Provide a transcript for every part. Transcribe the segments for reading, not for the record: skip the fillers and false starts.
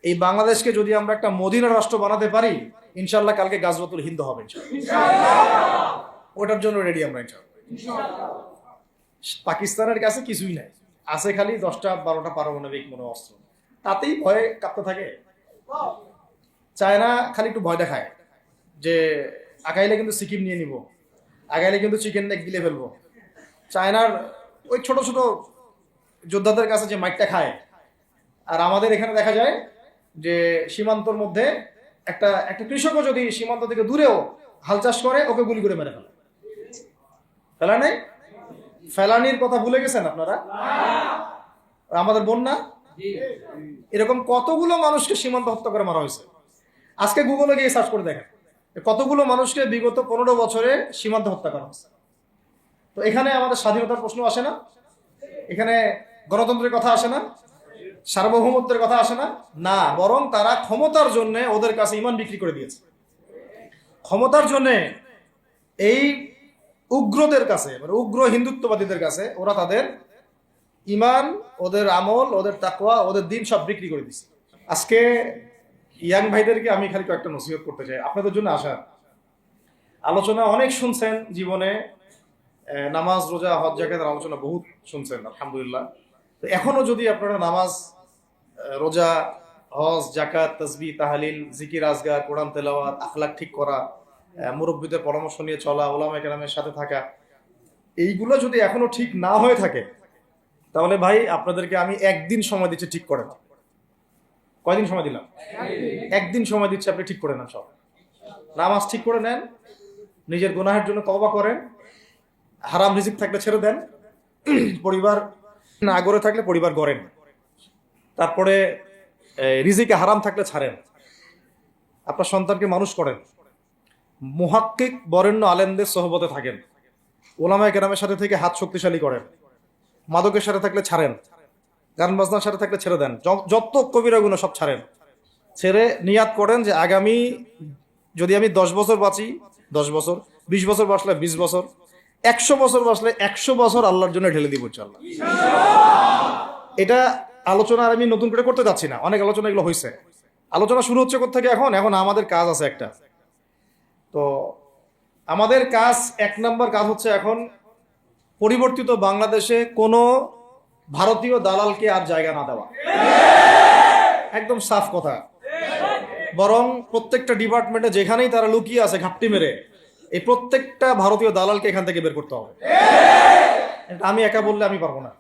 এই বাংলাদেশকে যদি আমরা একটা মদিনা রাষ্ট্র বানাতে পারি, ইনশাল্লাহ কালকে গাজওয়াতুল হিন্দ হবে ইনশাল্লাহ। ওটার জন্য রেডি আমরা ইনশাল্লাহ। পাকিস্তানের কাছে কিছুই নাই, আছে খালি 10টা-12টা পারমাণবিক মনে অস্ত্র, তাতেই ভয়ে কাঁপতে থাকে। চায়না খালি একটু ভয় দেখায় যে আগাইলে কিন্তু সিকিম নিয়ে নিব, আগাইলে কিন্তু চিকেন নেক গিলে ফেলবো। চায়নার ওই ছোট ছোট যোদ্ধাদের কাছে যে মাইকটা খায়, আর আমাদের এখানে দেখা যায় যে সীমান্তর মধ্যে একটা একটা কৃষকও যদি সীমান্ত থেকে দূরেও হাল চাষ করে, ওকে গুলি করে মেরে ফেলে। ফেলা নেই, ফেলানির কথা ভুলে গেছেন আপনারা? আমাদের বন্যা, এরকম কতগুলো মানুষকে সীমান্ত হত্যা করে মারা হয়েছে। আজকে গুগলে গিয়ে সার্চ করে দেখেন কতগুলো মানুষকে বিগত 15 বছরে সীমান্ত হত্যা করা হয়েছে। তো এখানে আমাদের স্বাধীনতার প্রশ্ন আসে না, এখানে গণতন্ত্রের কথা আসে না, সার্বভৌমত্বের কথা আসে না, না, বরং তারা ক্ষমতার জন্য ওদের কাছে ইমান বিক্রি করে দিয়েছে। ক্ষমতার জন্য এই উগ্রদের কাছে, মানে উগ্র হিন্দুত্ববাদীদের কাছে ওরা তাদের ইমান, ওদের আমল, ওদের তাকওয়া, ওদের দিন সব বিক্রি করে দিচ্ছে। আজকে ইয়াং ভাইদেরকে আমি খালি কয়েকটা নসিহত করতে চাই আপনাদের জন্য। আসা আলোচনা অনেক শুনছেন জীবনে, নামাজ, রোজা, হজ, যাকাতের আলোচনা বহুত শুনছেন আলহামদুলিল্লাহ। তো এখনো যদি আপনারা নামাজ, রোজা, হজ, যাকাত, তাসবিহ, তাহলিল, জিকির, আজগার, কোরআন তেলাওয়াত, আখলাক ঠিক করা, মুরব্বীদের পরামর্শ নিয়ে চলা, ওলামায়ে কেরামের সাথে থাকা, এইগুলো যদি এখনো ঠিক না হয়ে থাকে, তাহলে ভাই আপনাদেরকে আমি একদিন সময় দিচ্ছি ঠিক করে নাও। কয়দিন সময় দিলাম? একদিন সময় দিচ্ছি, আপনি ঠিক করে নেন সব। নামাজ ঠিক করে নেন, নিজের গুনাহের জন্য তওবা করেন, হারাম রিজিক থাকলে ছেড়ে দেন, পরিবার না গড়ে থাকলে পরিবার গড়েন, তারপরে রিজিকে হারাম থাকলে ছাড়েন, আপনার সন্তানকে মানুষ করেন, মুহাক্কিক বরেণ্য আলেমদের সোহবতে থাকেন, ওলামায়ে কেরামের সাথে থেকে হাত শক্তিশালী করেন, মাদকের সাথে থাকলে ছাড়েন, গান বাজনার সাথে থাকলে ছেড়ে দেন, যত কবিরা গুনাহ সব ছাড়েন। ছেড়ে নিয়াত করেন যে আগামী যদি আমি 10 বছর বাঁচি 10 বছর, 20 বছর বাঁচলে 20 বছর, 100 বছর বাঁচলে 100 বছর আল্লাহর জন্য ঢেলে দিব ইনশাআল্লাহ। এটা আলোচনা আর আমি নতুন করে করতে যাচ্ছি না, অনেক আলোচনা এগুলো হয়েছে। আলোচনা শুরু হচ্ছে কোত্থেকে? এখন আমাদের কাজ আছে একটা। তো আমাদের কাজ, 1 নম্বর কাজ হচ্ছে এখন পরিবর্তিত বাংলাদেশে কোনো ভারতীয় দালালকে আর জায়গা না দেওয়া। একদম সাফ কথা। বরং প্রত্যেকটা ডিপার্টমেন্টে যেখানেই তারা লুকিয়ে আছে ঘাপটি মেরে, এই প্রত্যেকটা ভারতীয় দালালকে এখান থেকে বের করতে হবে। আমি একা বললে আমি পারবো না,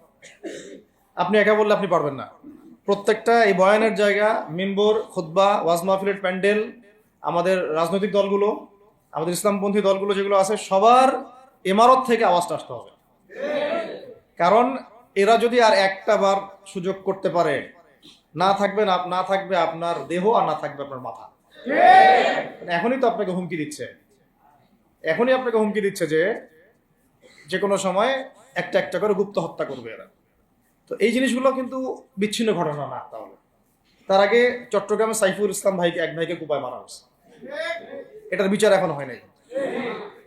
আপনি একা বললে আপনি পারবেন না। প্রত্যেকটা এই বয়ানের জায়গা, মিম্বর, খুতবা, ওয়াজ মাহফিলের প্যান্ডেল, আমাদের রাজনৈতিক দলগুলো, আমাদের ইসলামপন্থী দলগুলো যেগুলো আছে, সবার ইমারত থেকে আওয়াজটা আসতে হবে। কারণ এরা যদি আর একটা বার সুযোগ করতে পারে, না থাকবে আপনার দেহ, আর না থাকবে আপনার মাথা। এখনই তো আপনাকে হুমকি দিচ্ছে, যে কোনো সময় একটা একটা করে গুপ্ত হত্যা করবে এরা। তো এই জিনিসগুলো কিন্তু বিচ্ছিন্ন ঘটনা না। তাহলে তার আগে চট্টগ্রামে সাইফুল ইসলাম এক ভাইকে কুপায় মারা হয়েছে, এটার বিচার এখনো হয় নাই।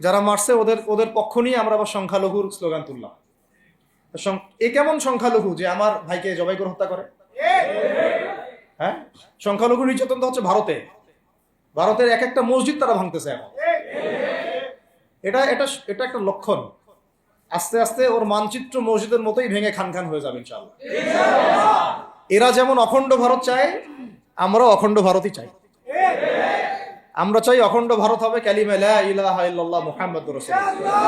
যারা মারছে ওদের পক্ষ নিয়ে আমরা আবার সংখ্যালঘুর স্লোগান তুললাম। এ কেমন সংখ্যালঘু যে আমার ভাইকে জবাই করে হত্যা করে? হ্যাঁ, সংখ্যালঘু নির্যাতন তো হচ্ছে ভারতের এক একটা মসজিদ তারা ভাঙতেছে এখন। এটা একটা লক্ষণ। আস্তে আস্তে ওর মানচিত্র মসজিদের মতোই ভেঙে খান খান হয়ে যাবে ইনশাআল্লাহ। এরা যেমন অখণ্ড ভারত চায়, আমরাও অখণ্ড ভারতই চাই। আমরা চাই অখণ্ড ভারত হবে কালিমা লা ইলাহা ইল্লাল্লাহ মুহাম্মাদুর রাসূলুল্লাহ।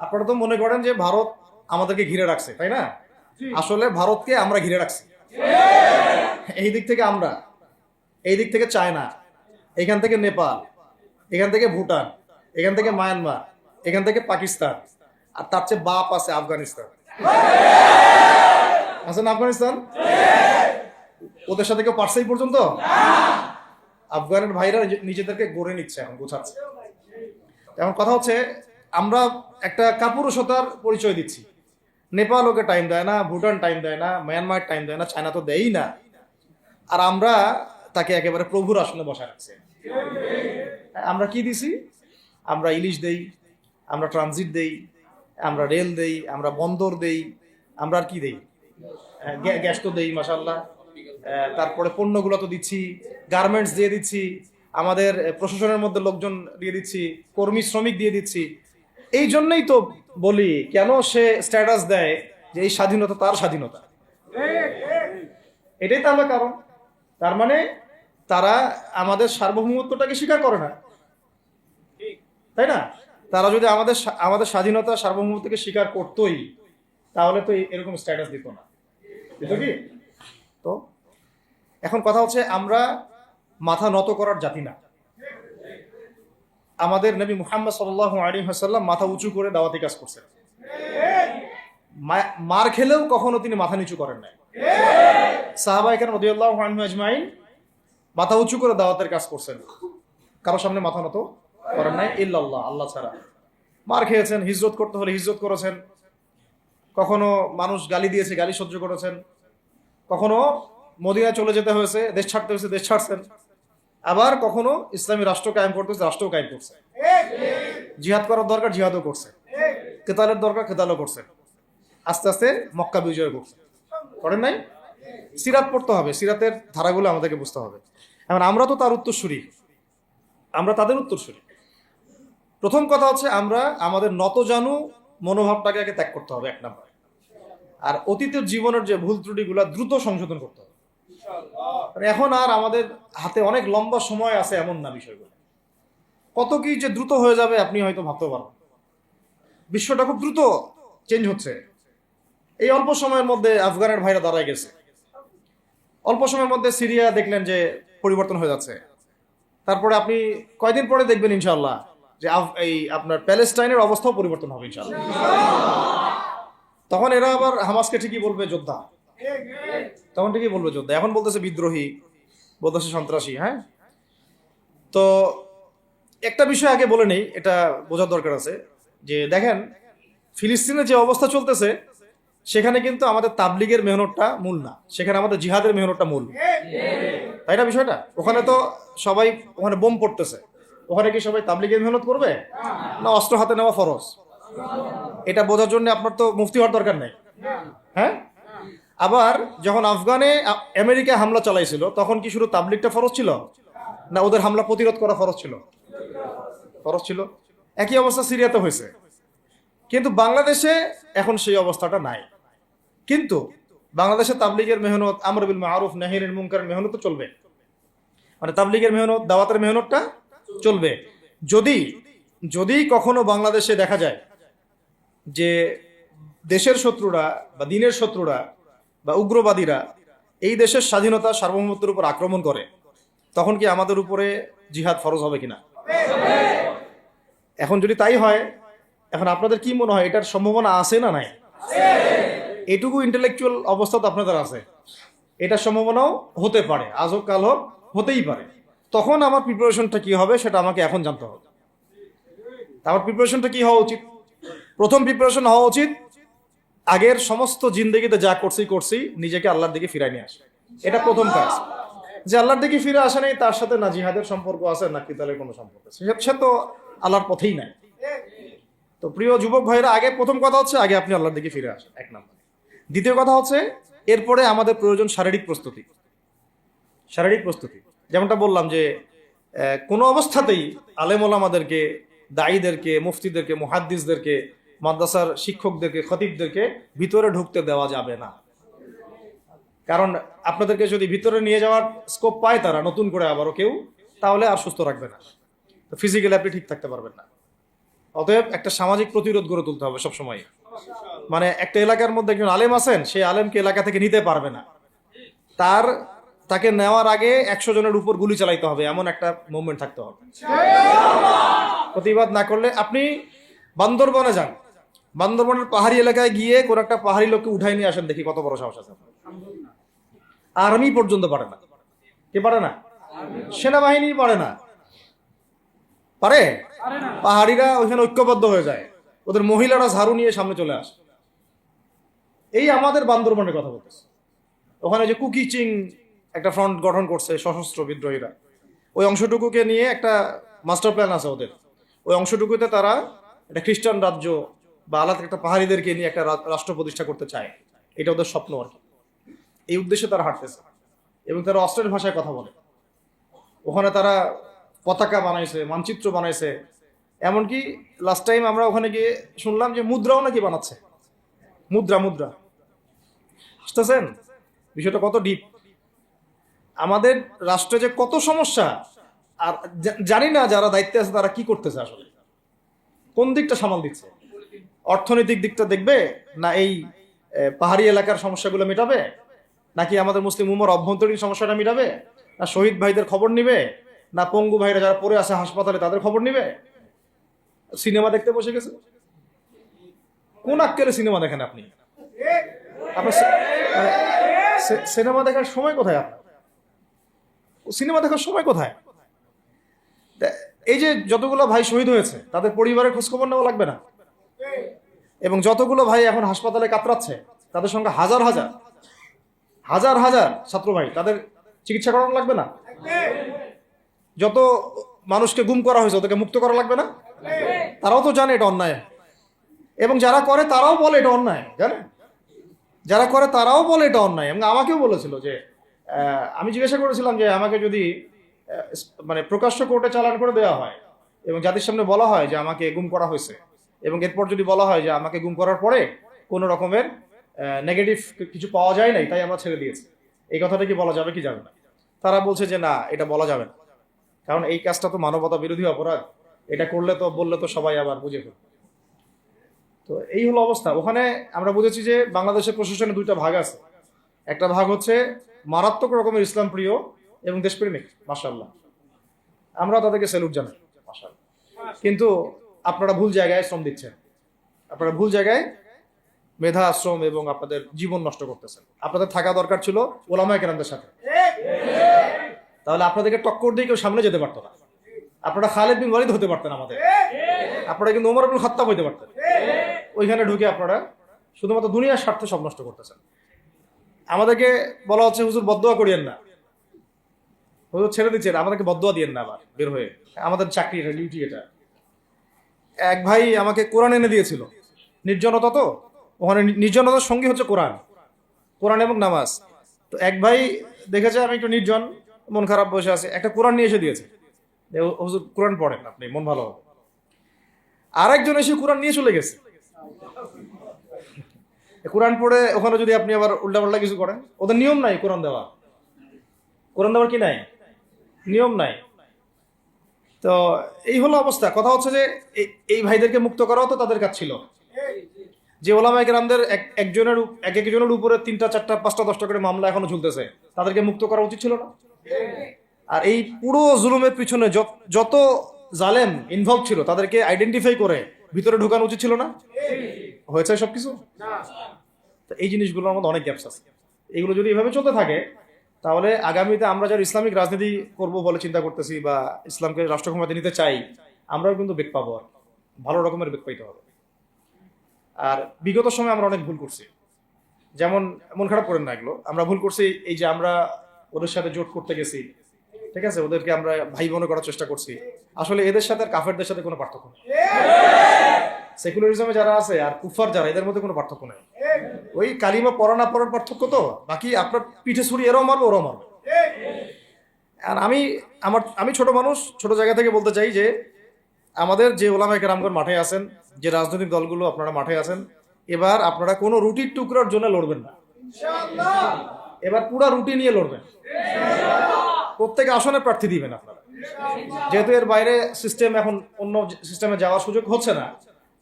আপনারা তো মনে করেন যে ভারত আমাদেরকে ঘিরে রাখছে, তাই না? আসলে ভারতকে আমরা ঘিরে রাখছি। এই দিক থেকে আমরা, এই দিক থেকে চায়না, এখান থেকে নেপাল, এখান থেকে ভুটান, এখান থেকে মায়ানমার, এখান থেকে পাকিস্তান, আর তার চেয়ে বাপ আছে আফগানিস্তান। আছে না আফগানিস্তান? ওদের সাথে কেউ পারছে এই পর্যন্ত? আফগানের ভাইরা নিজেদেরকে গড়ে নিচ্ছে, এখন গোছাচ্ছে। এখন কথা হচ্ছে, আমরা একটা কাপুরুষতার পরিচয় দিচ্ছি। নেপাল ওকে টাইম দেয় না, ভুটান টাইম দেয় না, মায়ানমার টাইম দেয় না, চায়না তো দেয়ই না, আর আমরা তাকে একেবারে প্রভুর আসনে বসায় রাখছি। আমরা কি দিছি? আমরা ইলিশ দেই, আমরা ট্রানজিট দেই, আমরা রেল দেই, আমরা বন্দর দেই, আমরা আর কি দেই? গ্যাস তো দেই মাশাআল্লাহ, তারপরে পণ্যগুলো তো দিচ্ছি, গার্মেন্টস দিয়ে দিচ্ছি, আমাদের প্রশাসনের মধ্যে লোকজন দিয়ে দিচ্ছি, কর্মী শ্রমিক দিয়ে দিচ্ছি। এই জন্যই তো বলি, কেন সে স্ট্যাটাস দেয় যে এই স্বাধীনতা তার স্বাধীনতা, এটাই তাহলে কারণ। তার মানে তারা আমাদের সার্বভৌমত্বটাকে স্বীকার করে না, তাই না? তারা যদি আমাদের স্বাধীনতা সার্বভৌমত্বকে স্বীকার করতোই, তাহলে তো এরকম স্ট্যাটাস দিত না, দিত কি? তো এখন কথা হচ্ছে, আমরা মাথা নত করার জাতি না। আমাদের নবী মুহাম্মদ সাল্লাল্লাহু আলাইহি ওয়াসাল্লাম মাথা উঁচু করে দাওয়াতি কাজ করছেন। মার খেলেও কখনো তিনি মাথা নিচু করেন নাই। সাহাবায়ে কেরাম রাদিয়াল্লাহু আনহুম আজমাইন মাথা উঁচু করে দাওয়াতের কাজ করছেন, কারো সামনে মাথা নত করেন নাই, ইল্লাল্লাহ, আল্লাহ ছাড়া। মার খেয়েছেন, হিজরত করতে হলে হিজরত করেছেন, কখনো মানুষ গালি দিয়েছে, গালি সহ্য করেছেন, কখনো মদিনায় চলে যেতে হয়েছে, দেশ ছাড়তে হয়েছে, দেশ ছাড়ছেন, আবার কখনো ইসলামী রাষ্ট্র কায়েম করতে হয়েছে, রাষ্ট্রও কায়েম করছে। জিহাদ করার দরকার, জিহাদও করছে, কেতালের দরকার, কেতালও করছে, আস্তে আস্তে মক্কা বিজয় করছে, করেন নাই? সিরাত পড়তে হবে, সিরাতের ধারাগুলো আমাদেরকে বুঝতে হবে। এখন আমরা তো তার উত্তরসূরি, আমরা তাদের উত্তরসূরি। প্রথম কথা হচ্ছে, আমরা আমাদের নতজানু মনোভাবটাকে আগে ত্যাগ করতে হবে, এক নাম্বার। আর অতীতের জীবনের যে ভুল ত্রুটিগুলো দ্রুত সংশোধন করতে হবে। এখন আর আমাদের হাতে অনেক লম্বা সময় আছে এমন না, বিষয়গুলো কত কি যে দ্রুত হয়ে যাবে আপনি হয়তো ভাবতে পারেন। বিশ্বটা খুব দ্রুত চেঞ্জ হচ্ছে। এই অল্প সময়ের মধ্যে আফগানের ভাইরা দাঁড়ায় গেছে, অল্প সময়ের মধ্যে সিরিয়া দেখলেন যে পরিবর্তন হয়ে যাচ্ছে। তারপরে আপনি কয়দিন পরে দেখবেন ইনশাআল্লাহ যে এই আপনার প্যালেস্টাইনের অবস্থাও পরিবর্তন হবে ইনশাআল্লাহ। তখন এরা আবার হামাসকে ঠিকই বলবে যোদ্ধা, তখন ঠিকই বলবে যোদ্ধা। এখন বলতেছে বিদ্রোহী, বলতেছে সন্ত্রাসী। হ্যাঁ, তো একটা বিষয় আগে বলে নেই, এটা বোঝার দরকার আছে যে দেখেন, ফিলিস্তিনে যে অবস্থা চলতেছে সেখানে কিন্তু আমাদের তাবলিগের মেহনতটা মূল না, সেখানে আমাদের জিহাদের মেহনতটা মূল, তাই না? বিষয়টা ওখানে তো সবাই, ওখানে বোম পড়তেছে, ওখানে কি সবাই তাবলিগের মেহনত করবে না অস্ত্র হাতে নেওয়া ফরজ? এটা বোঝার জন্য আপনার তো মুফতি হওয়ার দরকার নেই। হ্যাঁ, আবার যখন আফগানে আমেরিকা হামলা চালাইছিল, তখন কি শুধু তাবলিগটা ফরজ ছিল না ওদের হামলা প্রতিরোধ করা ফরজ ছিল? ফরজ ছিল। একই অবস্থা সিরিয়াতে হয়েছে, কিন্তু বাংলাদেশে এখন সেই অবস্থাটা নাই। কিন্তু বাংলাদেশে তাবলিগের মেহনত, আমর বিল মারুফ নাহি আনিল মুনকারের মেহনত তো চলবে, মানে তাবলিগের মেহনত, দাওয়াতের মেহনতটা চলবে। যদি যদি কখনো বাংলাদেশে দেখা যায় যে দেশের শত্রুরা বা দিনের শত্রুরা বা উগ্রবাদীরা এই দেশের স্বাধীনতা সার্বভৌমত্বের উপর আক্রমণ করে, তখন কি আমাদের উপরে জিহাদ ফরজ হবে কিনা? এখন যদি তাই হয়, এখন আপনাদের কি মনে হয় এটার সম্ভাবনা আছে না নাই? এটুকু ইন্টেলেকচুয়াল অবস্থা তো আপনাদের আছে, এটার সম্ভাবনাও হতে পারে, আজ হোক কাল হোক, হতেই পারে। তখন আমার প্রিপারেশনটা কি হবে সেটা আমাকে এখন জানতে হবে। আমার প্রিপারেশনটা কি হওয়া উচিত? প্রথম প্রিপারেশন হওয়া উচিত, আগের সমস্ত জিন্দেগিতে যা করছি নিজেকে আল্লাহর দিকে ফিরাই নিয়ে আসে। এটা প্রথম কাজ। যে আল্লাহর দিকে ফিরে আসে নাই, তার সাথে না জিহাদের সম্পর্ক আছে না কিতালের কোনো সম্পর্ক আছে, সে তো আল্লাহর পথেই নাই। তো প্রিয় যুবক ভাইরা, আগে প্রথম কথা হচ্ছে আগে আপনি আল্লাহর দিকে ফিরে আসেন, এক নাম্বার। দ্বিতীয় কথা হচ্ছে, এরপরে আমাদের প্রয়োজন শারীরিক প্রস্তুতি। শারীরিক প্রস্তুতি যেমনটা বললাম যে কোনো অবস্থাতেই আলেম ওলামাদেরকে, দায়ীদেরকে, মুফতিদেরকে, মুহাদ্দিসদেরকে, মাদ্রাসার শিক্ষকদেরকে, খতিবদেরকে ভিতরে ঢুকতে দেওয়া যাবে না। কারণ আপনাদেরকে যদি ভিতরে নিয়ে যাওয়ার স্কোপ পায় তারা নতুন করে আবারও কেউ, তাহলে আর সুস্থ রাখবে না, ফিজিক্যালি আপনি ঠিক থাকতে পারবেন না। অতএব একটা সামাজিক প্রতিরোধ গড়ে তুলতে হবে সবসময়। মানে একটা এলাকার মধ্যে একজন আলেম আছেন, সেই আলেমকে এলাকা থেকে নিতে পারবে না, তাকে নেওয়ার আগে 100 জনের উপর গুলি চালাইতে হবে, এমন একটা মুভমেন্ট থাকতে হবে। প্রতিবাদ না করলে, আপনি বান্দরবনে যান, বান্দরবনের পাহাড়ি এলাকায় গিয়ে কোন একটা পাহাড়ি লোককে উঠাই নিয়ে আসেন, দেখি কত বড় সাহস আছে। আর্মি পর্যন্ত পারে না। কে পারে না? সেনাবাহিনী পারে না। পারে? পাহাড়িরা ওইখানে ঐক্যবদ্ধ হয়ে যায়, ওদের মহিলারা ঝাড়ু নিয়ে সামনে চলে আসে। এই আমাদের বান্দরবনের কথা বলতেছে। ওখানে যে কুকি চিং একটা ফ্রন্ট গঠন করছে সশস্ত্র বিদ্রোহীরা, ওই অংশটুকুকে নিয়ে একটা মাস্টার প্ল্যান আছে ওদের। ওই অংশটুকুতে তারা একটা খ্রিস্টান রাজ্য বা আলাদা একটা পাহাড়িদেরকে নিয়ে একটা রাষ্ট্র প্রতিষ্ঠা করতে চায়। এটা ওদের স্বপ্ন আর কি। এই উদ্দেশ্যে তারা হাঁটতেছে। এবং তারা অস্ট্রেলিয়ার ভাষায় কথা বলে। ওখানে তারা পতাকা বানাইছে, মানচিত্র বানাইছে, এমনকি লাস্ট টাইম আমরা ওখানে গিয়ে শুনলাম যে মুদ্রাও নাকি বানাচ্ছে। মুদ্রা মুদ্রা বুঝতেছেন বিষয়টা কত ডিপ। আমাদের রাষ্ট্রে যে কত সমস্যা, আর জানি না যারা দায়িত্বে আছে তারা কি করতেছে, আসলে কোন দিকটা সামাল দিচ্ছে। অর্থনৈতিক দিকটা দেখবে, না এই পাহাড়ি এলাকার সমস্যাগুলো মেটাবে, নাকি আমাদের মুসলিম উম্মার অভ্যন্তরীণ সমস্যাটা মেটাবে, না শহীদ ভাইদের খবর নিবে, না পঙ্গু ভাইরা যারা পড়ে আছে হাসপাতালে তাদের খবর নিবে? সিনেমা দেখতে বসে গেছে। কোন আক্কেলে সিনেমা দেখেন আপনি? আপনার সিনেমা দেখার সময় কোথায়? আপনার সিনেমা দেখার সময় কোথায়? এই যে যতগুলো ভাই শহীদ হয়েছে তাদের পরিবারের খোঁজখবর নেওয়া লাগবে না? এবং যতগুলো ভাই এখন হাসপাতালে কাতরাচ্ছে তাদের সঙ্গে হাজার হাজার হাজার হাজার ছাত্র ভাই, তাদের চিকিৎসা করানো লাগবে না? যত মানুষকে গুম করা হয়েছে ওদেরকে মুক্ত করা লাগবে না? তারাও তো জানে এটা অন্যায়, এবং যারা করে তারাও বলে এটা অন্যায়। জানেন, যারা করে তারাও বলে এটা অন্যায়। এবং আমাকেও বলেছিল যে, আমি জিজ্ঞাসা করেছিলাম যে আমাকে যদি মানে প্রকাশ্য কোর্টে চালান করে দেওয়া হয় এবং জাতির সামনে বলা হয় যে আমাকে গুম করা হয়েছে, এবং এরপর যদি বলা হয় যে আমাকে গুম করার পরে কোনো রকমের নেগেটিভ কিছু পাওয়া যায় নাই তাই আমরা ছেড়ে দিয়েছি, এই কথাটা কি বলা যাবে কি যাবে না? তারা বলছে যে না, এটা বলা যাবে না, কারণ এই কাজটা তো মানবতা বিরোধী অপরাধ, এটা করলে তো বললে তো সবাই আবার বুঝে ফেলবে। তো এই হলো অবস্থা। ওখানে আমরা বুঝেছি যে বাংলাদেশের প্রশাসনে দুইটা ভাগ আছে। একটা ভাগ হচ্ছে মারাত্মক রকমের ইসলাম প্রিয় এবং দেশপ্রেমিক, মাশাআল্লাহ, আমরা তাদেরকে স্যালুট জানাই, মাশাআল্লাহ। কিন্তু আপনারা ভুল জায়গায় শ্রম দিচ্ছেন, আপনারা ভুল জায়গায় মেধা, শ্রম এবং আপনাদের জীবন নষ্ট করতেছেন। আপনাদের থাকা দরকার ছিল ওলামায়ে কেরামদের সাথে, তাহলে আপনাদেরকে টক্কর দিয়ে কেউ সামনে যেতে পারতো না। আপনারা খালিদ বিন ওয়ালিদ হতে পারতেন আমাদের, আপনারা কিন্তু ওমর ইবনুল খাত্তাব হইতে পারতেন। ওইখানে ঢুকে আপনারা শুধুমাত্র দুনিয়ার স্বার্থে সব নষ্ট করতেছেন। আমাদেরকে বলা হচ্ছে হুজুর বদদোয়া করিয়েন না, হুজুর ছেড়ে দিচ্ছেন, আমাদেরকে বদদোয়া দিয়েন না আবার বের হয়ে। আমাদের চাকরি, এটা ডিউটি। এটা এক ভাই আমাকে কোরআন এনে দিয়েছিল, নির্জনতা, তো ওখানে নির্জনতার সঙ্গী হচ্ছে কোরআন, কোরআন এবং নামাজ। তো এক ভাই দেখেছে আমি একটু নির্জন, মন খারাপ বসে আছে, একটা কোরআন নিয়ে এসে দিয়েছে, হুজুর কোরআন পড়েন আপনি, মন ভালো হবে। আর একজন এসে কোরআন নিয়ে চলে গেছে। কোরআন পড়ে ওখানে যদি আপনি আবার উল্টাপাল্টা কিছু করেন, ওদের নিয়ম নাই কোরআন দেওয়া, কোরআন দেওয়ার কি নাই, নিয়ম নাই। তো এই হলো অবস্থা। কথা হচ্ছে যে এই ভাইদেরকে মুক্ত করাও তো তাদের কাজ ছিল। যে ওলামায়ে কেরামদের একজনের উপরে 3টা 4টা 5টা 10টা করে মামলা এখনো ঝুলতেছে, তাদেরকে মুক্ত করা উচিত ছিল না? আর এই পুরো জুলুমের পিছনে যত জালেম ইনভলভ ছিল তাদেরকে আইডেন্টিফাই করে ভিতরে ঢোকানো উচিত ছিল না? হয়েছে সবকিছু? তো এই জিনিসগুলোর মধ্যে অনেক গ্যাপস আছে। এগুলো যদি এভাবে চলতে থাকে তাহলে আগামীতে আমরা যারা ইসলামিক রাজনীতি করব বলে চিন্তা করতেছি বা ইসলামকে রাষ্ট্র ক্ষমতায় নিতে চাই, আমরাও কিন্তু বেগ পাবো, আর ভালো রকমের বেগ পাইতে হবে। আর বিগত সময় আমরা অনেক ভুল করছি, যেমন মন খারাপ করেন না, এগুলো আমরা ভুল করছি। এই যে আমরা ওদের সাথে জোট করতে গেছি, ঠিক আছে, ওদেরকে আমরা ভাই বোনে করার চেষ্টা করছি, আসলে এদের সাথে আর কাফেরদের সাথে কোনো পার্থক্য নেই। সেকুলারিজমে যারা আছে আর কুফার যারা, এদের মধ্যে কোনো পার্থক্য নেই। ওই কালিমা পড়া না পড়ার পার্থক্য, তো বাকি আপনার পিঠে ছুরি এরাও মারবে ওরাও মারবে। আর আমি ছোট মানুষ, ছোট জায়গা থেকে বলতে চাই যে আমাদের যে ওলামায়ে কেরামগণ মাঠে আছেন, যে রাজনৈতিক দলগুলো আপনারা মাঠে আছেন, এবার আপনারা কোনো রুটির টুকরার জন্য লড়বেন না, এবার পুরা রুটি নিয়ে লড়বেন। প্রত্যেক আসনে প্রার্থী দিবেন আপনারা, যেহেতু এর বাইরে সিস্টেম এখন অন্য সিস্টেমে যাওয়ার সুযোগ হচ্ছে না,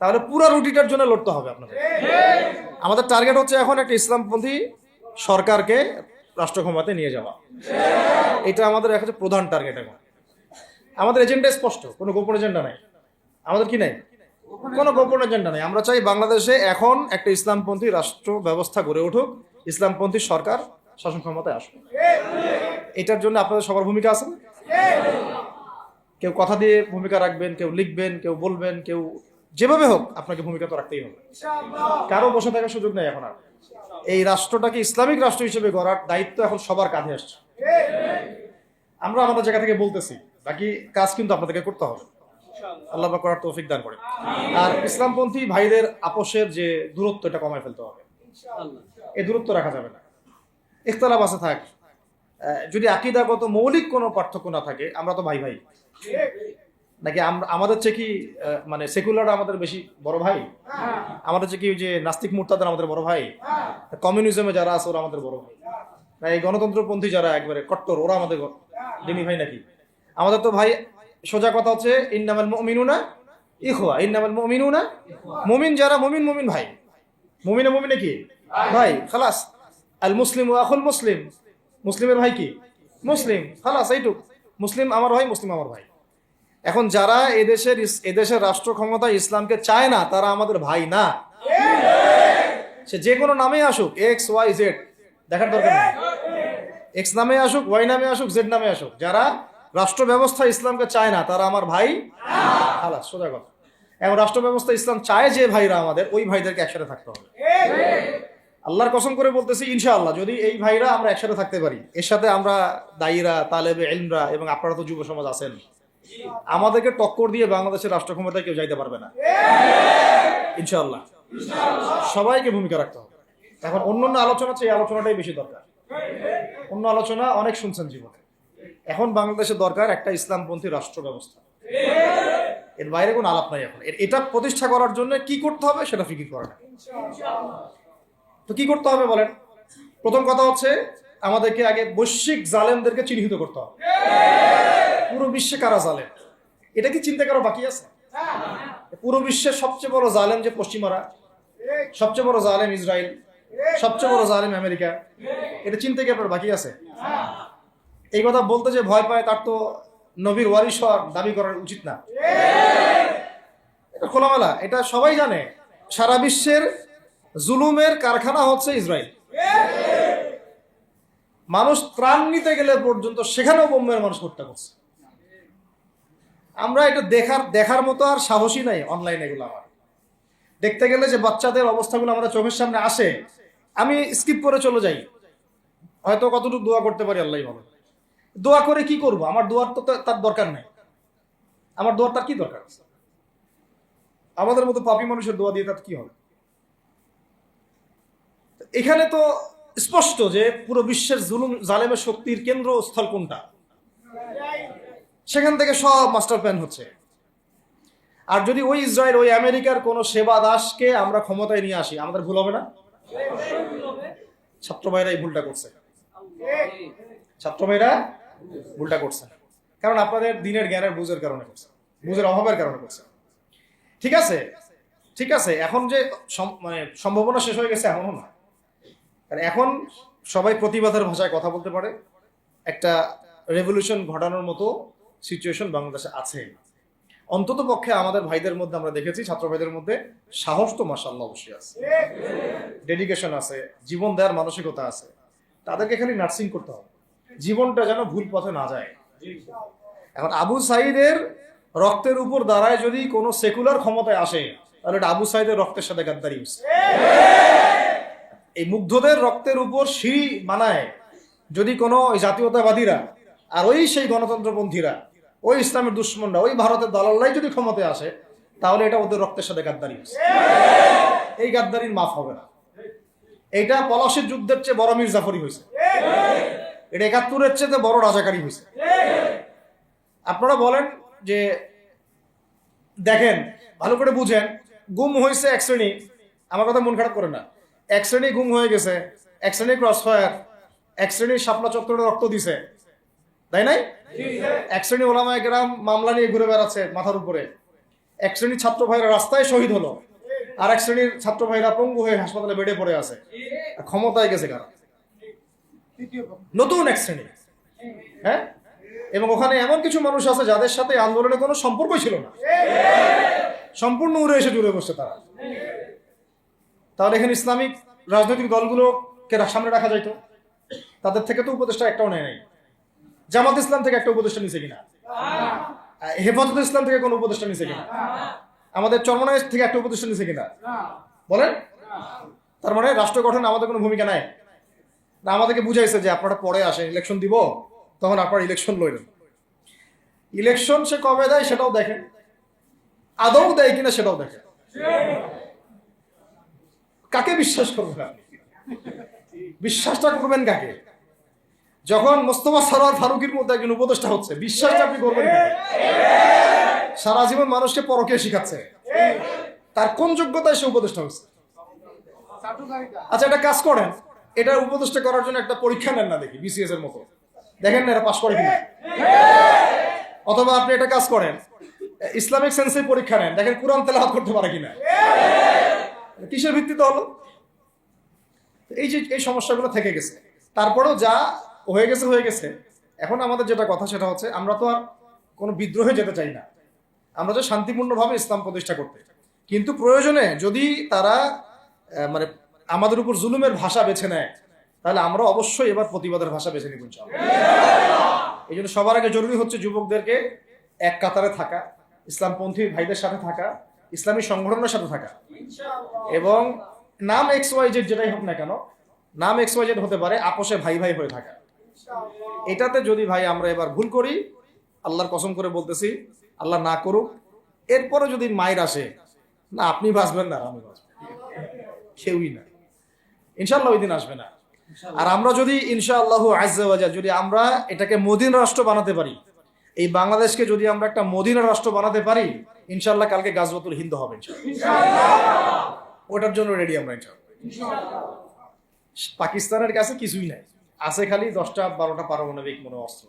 তাহলে পুরা রুটিটার জন্য লড়তে হবে আপনাদের। আমাদের টার্গেট হচ্ছে এখন একটা ইসলামপন্থী সরকারকে রাষ্ট্র ক্ষমতায় নিয়ে যাওয়া, এটা আমাদের একটা প্রধান টার্গেট। এখন আমাদের এজেন্ডা স্পষ্ট, কোনো গোপন এজেন্ডা নাই। আমাদের কি নাই? কোনো গোপন এজেন্ডা নাই। আমরা চাই বাংলাদেশে এখন একটা ইসলামপন্থী রাষ্ট্র ব্যবস্থা গড়ে উঠুক, ইসলামপন্থী সরকার শাসন ক্ষমতায় আসুক। এটার জন্য আপনাদের সবার ভূমিকা আছে। কেউ কথা দিয়ে ভূমিকা রাখবেন, কেউ লিখবেন, কেউ বলবেন, কেউ যেভাবে হোক আপনাকে ভূমিকা তো রাখতেই হবে। কারো বসে থাকার সুযোগ নেই এখন। আর এই রাষ্ট্রটাকে ইসলামিক রাষ্ট্র হিসেবে গড়ার দায়িত্ব এখন সবার কাঁধে আসছে। আমরা আমাদের জায়গা থেকে বলতেছি, বাকি কাজ কিন্তু আপনাদেরকে করতে হবে। আল্লাহ পাক করার তৌফিক দান করে। আর ইসলামপন্থী ভাইদের আপোষের যে দূরত্ব, এটা কমায় ফেলতে হবে। এই দূরত্ব রাখা যাবে না। ইখতিলাফ আছে থাক, যদি আকীদাগত মৌলিক কোনো পার্থক্য না থাকে, আমরা তো ভাই ভাই। নাকি আমাদের চেয়ে কি মানে সেকুলার আমাদের বেশি বড় ভাই? আমাদের চেয়ে কি যে নাস্তিক মুরতাদের আমাদের বড় ভাই? কমিউনিজমে যারা আছে ওরা আমাদের বড় ভাই? না এই গণতন্ত্রপন্থী যারা একবারে কট্টর ওরা আমাদের দিনী ভাই নাকি? আমাদের তো ভাই, সোজা কথা হচ্ছে ইন্নামাল মুমিনুনা ইখওয়া, ইন্নামাল মুমিনুনা, মুমিন যারা মুমিন মুমিন ভাই, মুমিনে মুমিনে কি ভাই, খালাস। আল মুসলিম ওয়া আখুল মুসলিম, মুসলিমের ভাই কি মুসলিম, খালাস এইটুক। মুসলিম আমার ভাই, মুসলিম আমার ভাই। এখন যারা এদেশের রাষ্ট্র ক্ষমতা ইসলামকে চায় না তারা আমাদের ভাই না। সে যে কোনো নামে আসুক, এক্স ওয়াই জেড, দেখার দরকার নেই। এক্স নামে আসুক, ওয়াই নামে আসুক, জেড নামে আসুক, যারা রাষ্ট্র ব্যবস্থা ইসলামকে চায় না তারা আমার ভাই, খালাস, সোজা কথা। এখন রাষ্ট্র ব্যবস্থা ইসলাম চায় যে ভাইরা আমাদের, ওই ভাইদেরকে একসাথে থাকতে হবে। আল্লাহর কসম করে বলতেছি, ইনশাআল্লাহ যদি এই ভাইরা আমরা একসাথে থাকতে পারি, এর সাথে আমরা দায়ীরা, তালেবে ইলমরা এবং আপনারা তো যুব সমাজ আছেন, আমাদেরকে টক্কর দিয়ে বাংলাদেশের রাষ্ট্র ক্ষমতায় কেউ যাইতে পারবে না ইনশাআল্লাহ। সবাইকে ভূমিকা রাখতে হবে। এখন অন্যান্য আলোচনা চেয়ে এই আলোচনাটাই বেশি দরকার। অন্য আলোচনা অনেক শুনছেন জীবনে, এখন বাংলাদেশের দরকার একটা ইসলামপন্থী রাষ্ট্র ব্যবস্থা। এর বাইরে কোনো আলাপ নাই। এখন এটা প্রতিষ্ঠা করার জন্য কি করতে হবে সেটা ফিকির করা না। তো কি করতে হবে বলেন? প্রথম কথা হচ্ছে আমাদেরকে আগে বৈশ্বিক জালেমদেরকে চিহ্নিত করতে হবে। পুরো বিশ্বে কারা জালেম এটা কি চিন্তা করা বাকি আছে? পুরো বিশ্বের সবচেয়ে বড় জালেম যে পশ্চিমারা, সবচেয়ে বড় জালেম ইসরায়েল, সবচেয়ে বড় জালেম আমেরিকা, এটা চিন্তা কি আপনার বাকি আছে? এই কথা বলতে যে ভয় পায় তার তো নবীর ওয়ারিস হওয়ার দাবি করার উচিত না। এটা খোলামেলা, এটা সবাই জানে। সারা বিশ্বের জুলুমের কারখানা হচ্ছে ইসরায়েল। মানুষ ত্রাণ নিতে গেলে পর্যন্ত সেখানেও বোম্বের মানুষ হত্যা করছে। আমরা এটা দেখার মতো আর সাহসী নাই। অনলাইন এগুলো আমার দেখতে গেলে যে বাচ্চাদের অবস্থাগুলো আমাদের চোখের সামনে আসে, আমি স্কিপ করে চলে যাই। হয়তো কতটুকু দোয়া করতে পারি আল্লাহ ভালো। দোয়া করে কি করব? আমার দোয়ার তো তার দরকার নাই। আমার দোয়ার তার কি দরকার? আমাদের মতো পাপী মানুষের দোয়া দিয়ে তার কি হবে? এখানে তো স্পষ্ট যে পুরো বিশ্বের জুলুম জালেমের শক্তির কেন্দ্রস্থল কোনটা, সেখান থেকে সব মাস্টার প্ল্যান হচ্ছে। আর যদি ওই ইসরায়েল, ওই আমেরিকার কোন সেবা দাসকে আমরা ক্ষমতায় নিয়ে আসি, আমাদের ভুল হবে না? ছাত্র ভাইরা এই ভুলটা করছে। ছাত্র ভাইরা ভুলটা করছে কারণ আপনাদের দিনের জ্ঞানের বুঝের কারণে করছে, বুঝের অভাবের কারণে করছে। ঠিক আছে, ঠিক আছে। এখন যে মানে সম্ভাবনা শেষ হয়ে গেছে এমনও না। এখন সবাই প্রতিবাদের ভাষায় কথা বলতে পারে। একটা রেভলিউশন ঘটানোর মতো সিচুয়েশন বাংলাদেশে আছে। অন্তত পক্ষে আমাদের ভাইদের মধ্যে আমরা দেখেছি, ছাত্র ভাইদের মধ্যে সাহস তো মাশাআল্লাহ অবশ্যই আছে, ডেডিকেশন আছে, জীবন দেওয়ার মানসিকতা আছে। তাদেরকে খালি নার্সিং করতে হবে, জীবনটা যেন ভুল পথে না যায়। এখন আবু সাইদের রক্তের উপর দাঁড়ায় যদি কোনো সেকুলার ক্ষমতায় আসে, তাহলে এটা আবু সাইদের রক্তের সাথে গাদ্দারি হচ্ছে। এই মুগ্ধদের রক্তের উপর সিঁড়ি বানায় যদি কোনো জাতীয়তাবাদীরা আর ওই সেই গণতন্ত্রপন্থীরা, ওই ইসলামের দুশ্মনরা, ওই ভারতের দালালরাই যদি ক্ষমতায় আসে, তাহলে এটা ওদের রক্তের সাথে গাদ্দারি হচ্ছে। এই গাদ্দারির মাফ হবে না। এইটা পলাশির যুদ্ধের চেয়ে বড় মীর জাফরি হয়েছে, এটা ৭১-এর চেয়ে বড় রাজাকারী হয়েছে। আপনারা বলেন যে দেখেন, ভালো করে বুঝেন, গুম হয়েছে এক শ্রেণী, আমার কথা মন খারাপ করে না, এক শ্রেণী গুম হয়ে গেছে, এক শ্রেণী ক্রসফায়ার, এক শ্রেণী শাপলা চত্বরে রক্ত দিছে, তাই নাই? এক শ্রেণী ওলামায়ে কেরাম মামলা নিয়ে ঘুরে বেড়াচ্ছে মাথার উপরে, এক শ্রেণীর ছাত্র ভাইরা রাস্তায় শহীদ হলো, আর এক শ্রেণীর ছাত্র ভাইরা পঙ্গু হয়ে হাসপাতালে বেডে পড়ে আছে। ক্ষমতায় গেছে কারা? নতুন এক শ্রেণী। হ্যাঁ, এবং ওখানে এমন কিছু মানুষ আছে যাদের সাথে আন্দোলনের কোনো সম্পর্কই ছিল না, সম্পূর্ণ উড়ে এসে জুড়ে বসছে তারা। তাহলে এখানে ইসলামিক রাজনৈতিক দলগুলোকে সামনে রাখা যাইতো, তাদের থেকে তো উপদেষ্টা একটাও নেয় নাই। জামাত ইসলাম থেকে একটা উপদেষ্টা নিছে কিনা? হেফাজত ইসলাম থেকে কোনো উপদেষ্টা নিছে কিনা? আমাদের চরমনায় থেকে একটা উপদেষ্টা নিছে কিনা? বলেন। তার মানে রাষ্ট্র গঠনে আমাদের কোনো ভূমিকা নাই না। আমাদেরকে বুঝাইছে যে আপনারা পরে আসেন, ইলেকশন দিব, তখন আপনারা ইলেকশন লড়েন। ইলেকশন সে কবে দেয় সেটাও দেখেন, আদৌ দেয় কিনা সেটাও দেখেন। কাকে বিশ্বাস করবেন আপনি? বিশ্বাসটা করবেন কাকে? যখন মোস্তফা সরোয়ার ফারুকের মধ্যে একজন উপদেষ্টা হচ্ছে, বিশ্বাসটা আপনি করবেন কেন? সারা জীবন মানুষকে পরকে শিখাচ্ছে, তার কোন যোগ্যতায় সে উপদেষ্টা হচ্ছে? আচ্ছা, এটা কাজ করেন, এটা উপদেষ্টা করার জন্য একটা পরীক্ষা নেন না, দেখি বিসিএস এর মতো, দেখেন না এরা পাশ করে কিনা। অথবা আপনি এটা কাজ করেন, ইসলামিক সেন্সে পরীক্ষা নেন, দেখেন কোরআন তেলাওয়াত করতে পারে কিনা। কিসের ভিত্তিতে হলো? এই যে এই সমস্যাগুলো থেকে গেছে, তারপরেও যা হয়ে গেছে হয়ে গেছে। এখন আমাদের যেটা কথা সেটা হচ্ছে, আমরা তো আর কোনো বিদ্রোহে যেতে চাই না, আমরা তো শান্তিপূর্ণভাবে ইসলাম প্রতিষ্ঠা করতে। কিন্তু প্রয়োজনে যদি তারা মানে আমাদের উপর জুলুমের ভাষা বেছে নেয়, তাহলে আমরা অবশ্যই এবার প্রতিবাদের ভাষা বেছে নিব ইনশাআল্লাহ। এই জন্য সবার আগে জরুরি হচ্ছে যুবকদেরকে এক কাতারে থাকা, ইসলামপন্থী ভাইদের সাথে থাকা, ইসলামী সংগঠনের সাথে থাকা, এবং নাম XYZ যেটাই হোক না কেন, নাম XYZ হতে পারে, আপোষে ভাই ভাই হয়ে থাকা। এটাতে যদি ভাই আমরা এবার ভুল করি, আল্লাহর কসম করে বলতেছি, আল্লাহ না করুক, এরপরে যদি মায়ের আসে, না আপনি বাঁচবেন না আমি বাঁচব, কেউই না, ইনশাআল্লাহ ওই দিন আসবে না। আর আমরা যদি ইনশাআল্লাহ আজ্জা ওয়া জাল যদি আমরা এটাকে মদিনা রাষ্ট্র বানাতে পারি, এই বাংলাদেশকে যদি আমরা একটা মদিনা রাষ্ট্র বানাতে পারি, ইনশাআল্লাহ কালকে গাজওয়াতুল হিন্দ হবে ইনশাআল্লাহ। ওটার জন্য রেডি আমরা ইনশাআল্লাহ। পাকিস্তানের কাছে কিছুই নাই, আছে খালি 10টা 12টা পারমাণবিক মনে অস্ত্র,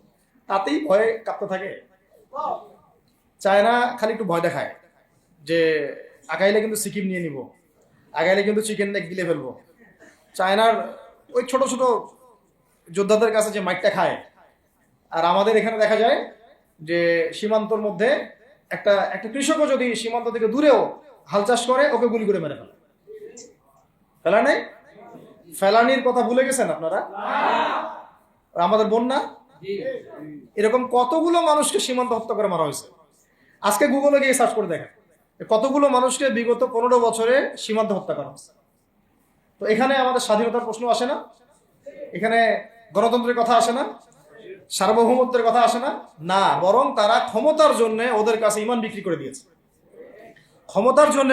তাতেই ভয়ে কাঁপতে থাকে। চায়না খালি একটু ভয় দেখায় যে আগাইলে কিন্তু সিকিম নিয়ে নিব, আগাইলে কিন্তু চিকেন নেক গিলে ফেলবো। চায়নার ওই ছোট ছোট যোদ্ধাদের কাছে যে মাইকটা খায়, আর আমাদের এখানে দেখা যায় যে সীমান্তর মধ্যে একটা একটা কৃষকও যদি সীমান্ত থেকে দূরেও হাল চাষ করে, ওকে গুলি করে মেরে ফেলে। ফেলা নেই, ফেলানির কথা ভুলে গেছেন আপনারা? আমাদের বন্যা, এরকম কতগুলো মানুষকে সীমান্ত হত্যা করে মারা হয়েছে। আজকে গুগলে গিয়ে সার্চ করে দেখেন কতগুলো মানুষকে বিগত 15 বছরে সীমান্ত হত্যা করা হচ্ছে। তো এখানে আমাদের স্বাধীনতার প্রশ্ন আসে না, এখানে গণতন্ত্রের কথা আসে না, সার্বভৌমত্বের কথা আসে না, না, বরং তারা ক্ষমতার জন্য ওদের কাছে ইমান বিক্রি করে দিয়েছে। ক্ষমতার জন্য